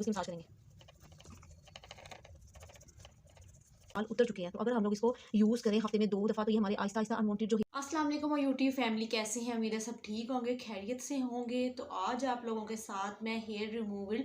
उसकी मसाज करेंगे। बाल उतर चुके हैं, तो अगर हम लोग इसको यूज़ करें हफ्ते में 2 दफ़ा, तो ये हमारे आहिस्ता-आहिस्ता अनवांटेड जो अस्सलाम वालेकुम यूट्यूब फैमिली, कैसे हैं? उम्मीद है सब ठीक होंगे, खैरियत से होंगे। तो आज आप लोगों के साथ मैं हेयर रिमूवल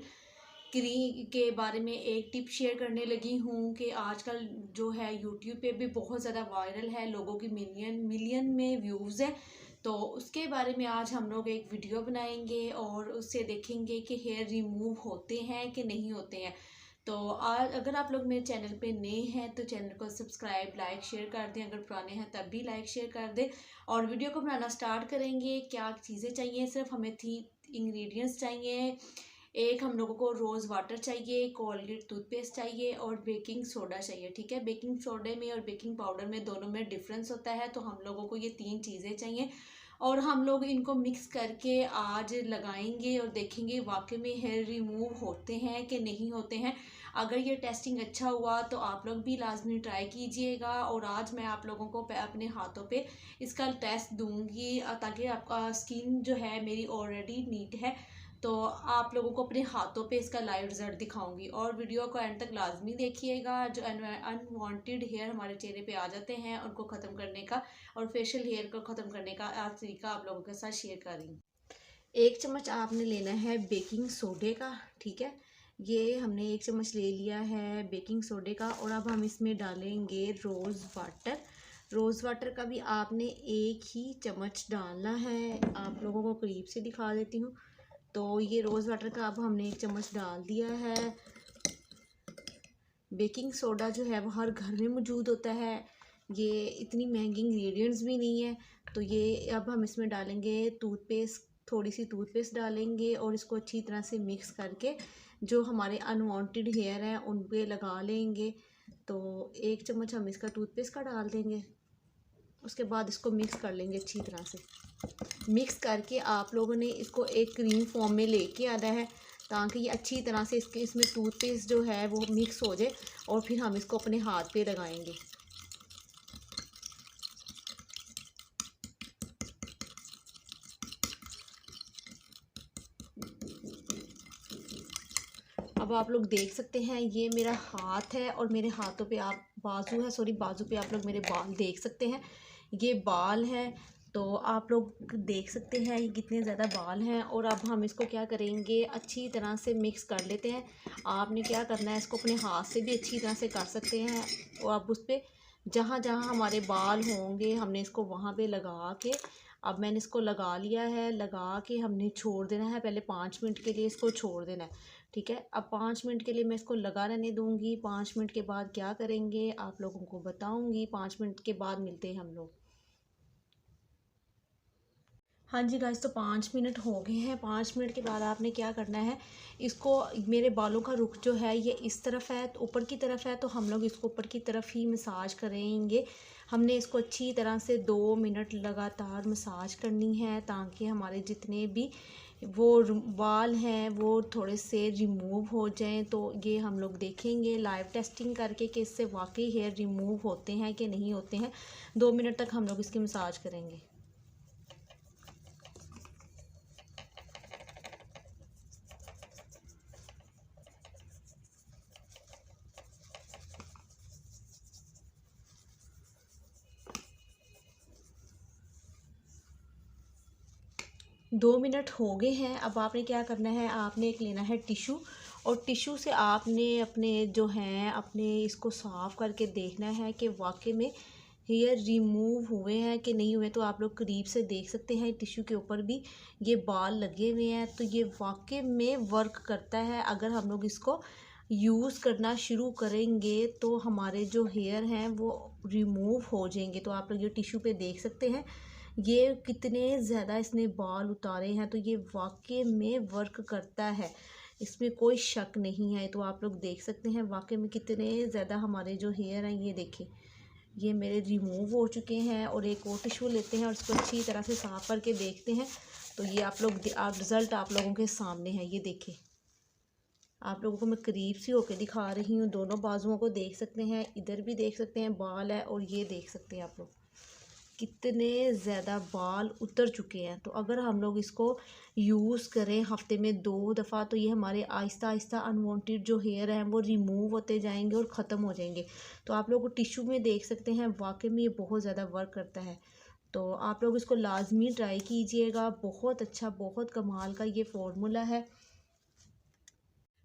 क्रीम के बारे में एक टिप शेयर करने लगी हूँ कि आजकल जो है यूट्यूब पे भी बहुत ज़्यादा वायरल है, लोगों की मिलियन मिलियन में व्यूज़ है। तो उसके बारे में आज हम लोग एक वीडियो बनाएंगे और उससे देखेंगे कि हेयर रिमूव होते हैं कि नहीं होते हैं। तो आज अगर आप लोग मेरे चैनल पे नए हैं तो चैनल को सब्सक्राइब लाइक शेयर कर दें, अगर पुराने हैं तब भी लाइक शेयर कर दें। और वीडियो को बनाना स्टार्ट करेंगे। क्या चीज़ें चाहिए, सिर्फ हमें थी इंग्रेडिएंट्स चाहिए। एक हम लोगों को रोज़ वाटर चाहिए, कोलगेट टूथपेस्ट चाहिए और बेकिंग सोडा चाहिए। ठीक है, बेकिंग सोडे में और बेकिंग पाउडर में दोनों में डिफरेंस होता है, तो हम लोगों को ये 3 चीज़ें चाहिए और हम लोग इनको मिक्स करके आज लगाएंगे और देखेंगे वाकई में हेयर रिमूव होते हैं कि नहीं होते हैं। अगर ये टेस्टिंग अच्छा हुआ तो आप लोग भी लाजमी ट्राई कीजिएगा। और आज मैं आप लोगों को अपने हाथों पे इसका टेस्ट दूंगी ताकि आपका स्किन जो है मेरी ऑलरेडी नीट है, तो आप लोगों को अपने हाथों पे इसका लाइव रिजल्ट दिखाऊंगी। और वीडियो को एंड तक लाजमी देखिएगा। जो अनवांटेड हेयर हमारे चेहरे पे आ जाते हैं उनको ख़त्म करने का और फेशियल हेयर को ख़त्म करने का आज तरीका आप लोगों के साथ शेयर कर रही हूँ। 1 चम्मच आपने लेना है बेकिंग सोडे का, ठीक है? ये हमने 1 चम्मच ले लिया है बेकिंग सोडे का और अब हम इसमें डालेंगे रोज़ वाटर। रोज़ वाटर का भी आपने 1 ही चम्मच डालना है। आप लोगों को करीब से दिखा देती हूँ। तो ये रोज़ वाटर का अब हमने 1 चम्मच डाल दिया है। बेकिंग सोडा जो है वो हर घर में मौजूद होता है, ये इतनी महंगी इंग्रेडिएंट्स भी नहीं है। तो ये अब हम इसमें डालेंगे टूथपेस्ट, थोड़ी सी टूथपेस्ट डालेंगे और इसको अच्छी तरह से मिक्स करके जो हमारे अनवांटेड हेयर हैं उन पे लगा लेंगे। तो 1 चम्मच हम इसका टूथपेस्ट का डाल देंगे, उसके बाद इसको मिक्स कर लेंगे अच्छी तरह से। मिक्स करके आप लोगों ने इसको एक क्रीम फॉर्म में लेके आना है ताकि ये अच्छी तरह से इसमें टूथपेस्ट जो है वो मिक्स हो जाए और फिर हम इसको अपने हाथ पे लगाएंगे। अब आप लोग देख सकते हैं ये मेरा हाथ है और मेरे हाथों पे आप बाजू है, सॉरी बाजू पे आप लोग मेरे बाल देख सकते हैं, ये बाल हैं। तो आप लोग देख सकते हैं ये कितने ज़्यादा बाल हैं। और अब हम इसको क्या करेंगे, अच्छी तरह से मिक्स कर लेते हैं। आपने क्या करना है, इसको अपने हाथ से भी अच्छी तरह से कर सकते हैं और अब उस पर जहाँ जहाँ हमारे बाल होंगे हमने इसको वहाँ पे लगा के, अब मैंने इसको लगा लिया है, लगा के हमने छोड़ देना है। पहले 5 मिनट के लिए इसको छोड़ देना है, ठीक है? अब 5 मिनट के लिए मैं इसको लगा रहने दूँगी। 5 मिनट के बाद क्या करेंगे आप लोगों को बताऊँगी। 5 मिनट के बाद मिलते हैं हम लोग। हाँ जी गाइस, तो 5 मिनट हो गए हैं। 5 मिनट के बाद आपने क्या करना है, इसको, मेरे बालों का रुख जो है ये इस तरफ है, तो ऊपर की तरफ है, तो हम लोग इसको ऊपर की तरफ ही मसाज करेंगे। हमने इसको अच्छी तरह से 2 मिनट लगातार मसाज करनी है ताकि हमारे जितने भी बाल हैं वो थोड़े से रिमूव हो जाएं। तो ये हम लोग देखेंगे लाइव टेस्टिंग करके कि इससे वाकई हेयर रिमूव होते हैं कि नहीं होते हैं। 2 मिनट तक हम लोग इसकी मसाज करेंगे। 2 मिनट हो गए हैं। अब आपने क्या करना है, आपने एक लेना है टिशू और टिशू से आपने अपने जो हैं अपने इसको साफ़ करके देखना है कि वाकई में हेयर रिमूव हुए हैं कि नहीं हुए। तो आप लोग करीब से देख सकते हैं टिशू के ऊपर भी ये बाल लगे हुए हैं, तो ये वाकई में वर्क करता है। अगर हम लोग इसको यूज़ करना शुरू करेंगे तो हमारे जो हेयर हैं वो रिमूव हो जाएंगे। तो आप लोग ये टिशू पे देख सकते हैं ये कितने ज़्यादा इसने बाल उतारे हैं, तो ये वाकई में वर्क करता है, इसमें कोई शक नहीं है। तो आप लोग देख सकते हैं वाकई में कितने ज़्यादा हमारे जो हेयर हैं ये देखें, ये मेरे रिमूव हो चुके हैं। और एक और टिशू लेते हैं और इसको अच्छी तरह से साफ़ करके देखते हैं। तो ये आप लोग रिज़ल्ट आप लोगों के सामने है, ये देखें। आप लोगों को मैं करीब से होके दिखा रही हूँ, दोनों बाजुओं को देख सकते हैं, इधर भी देख सकते हैं बाल है और ये देख सकते हैं आप लोग। कितने ज़्यादा बाल उतर चुके हैं। तो अगर हम लोग इसको यूज़ करें हफ्ते में 2 दफ़ा, तो ये हमारे आहिस्ता आहिस्ता अनवांटेड जो हेयर हैं वो रिमूव होते जाएंगे और ख़त्म हो जाएंगे। तो आप लोग टिश्यू में देख सकते हैं, वाकई में ये बहुत ज़्यादा वर्क करता है। तो आप लोग इसको लाजमी ट्राई कीजिएगा, बहुत अच्छा, बहुत कमाल का ये फार्मूला है।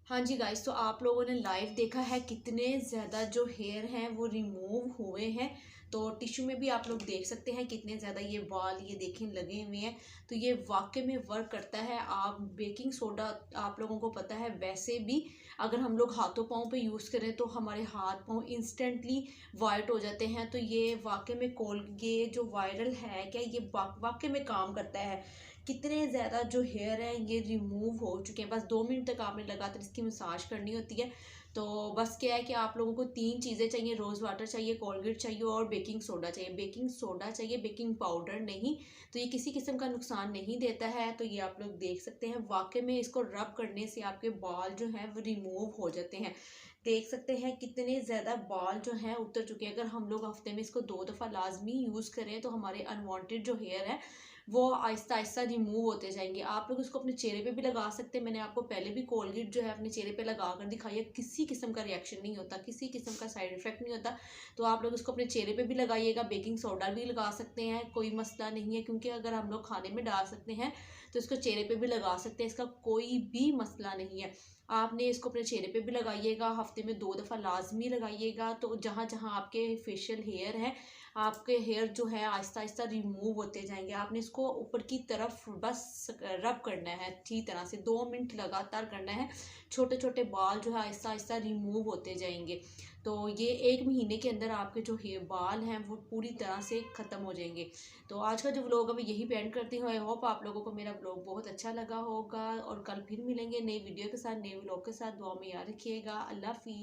हाँ जी गाइस, तो आप लोगों ने लाइव देखा है कितने ज़्यादा जो हेयर हैं वो रिमूव हुए हैं। तो टिश्यू में भी आप लोग देख सकते हैं कितने ज़्यादा ये बाल ये देखें लगे हुए हैं। तो ये वाकई में वर्क करता है। आप बेकिंग सोडा आप लोगों को पता है, वैसे भी अगर हम लोग हाथों पाँव पे यूज़ करें तो हमारे हाथ पाँव इंस्टेंटली वाइट हो जाते हैं। तो ये वाकई में कोलगेट जो वायरल है क्या, ये वाकई में काम करता है। कितने ज़्यादा जो हेयर है ये रिमूव हो चुके हैं। बस 2 मिनट तक आपने लगातार इसकी मसाज करनी होती है। तो बस क्या है कि आप लोगों को 3 चीज़ें चाहिए, रोज़ वाटर चाहिए, कोलगेट चाहिए और बेकिंग सोडा चाहिए। बेकिंग सोडा चाहिए, बेकिंग पाउडर नहीं। तो ये किसी किस्म का नुकसान नहीं देता है। तो ये आप लोग देख सकते हैं, वाकई में इसको रब करने से आपके बाल जो हैं वो रिमूव हो जाते हैं। देख सकते हैं कितने ज़्यादा बाल जो हैं उतर चुके हैं। अगर हम लोग हफ्ते में इसको 2 दफ़ा लाजमी यूज़ करें तो हमारे अनवांटेड जो हेयर है वो आहिस्ता आहिस्ता रिमूव होते जाएंगे। आप लोग इसको अपने चेहरे पे भी लगा सकते हैं। मैंने आपको पहले भी कोलगेट जो है अपने चेहरे पे लगा कर दिखाई है, किसी किस्म का रिएक्शन नहीं होता, किसी किस्म का साइड इफेक्ट नहीं होता। तो आप लोग इसको अपने चेहरे पे भी लगाइएगा, बेकिंग सोडा भी लगा सकते हैं, कोई मसला नहीं है। क्योंकि अगर हम लोग खाने में डाल सकते हैं तो इसको चेहरे पे भी लगा सकते हैं, इसका कोई भी मसला नहीं है। आपने इसको अपने चेहरे पे भी लगाइएगा, हफ्ते में 2 दफ़ा लाजमी लगाइएगा। तो जहाँ जहाँ आपके फेशियल हेयर है, आपके हेयर जो है आहिस्ता आहिस्ता रिमूव होते जाएंगे। आपने इसको ऊपर की तरफ बस रब करना है अच्छी तरह से, 2 मिनट लगातार करना है। छोटे छोटे बाल जो है आहिस्ता आहिस्ता रिमूव होते जाएंगे। तो ये 1 महीने के अंदर आपके जो हेयर बाल हैं वो पूरी तरह से ख़त्म हो जाएंगे। तो आज का जो व्लॉग है मैं यही एंड करती हूँ। आई होप आप लोगों को मेरा व्लॉग बहुत अच्छा लगा होगा, और कल फिर मिलेंगे नई वीडियो के साथ, नए व्लॉग के साथ। दुआ में याद रखिएगा। अल्लाह हाफिज़।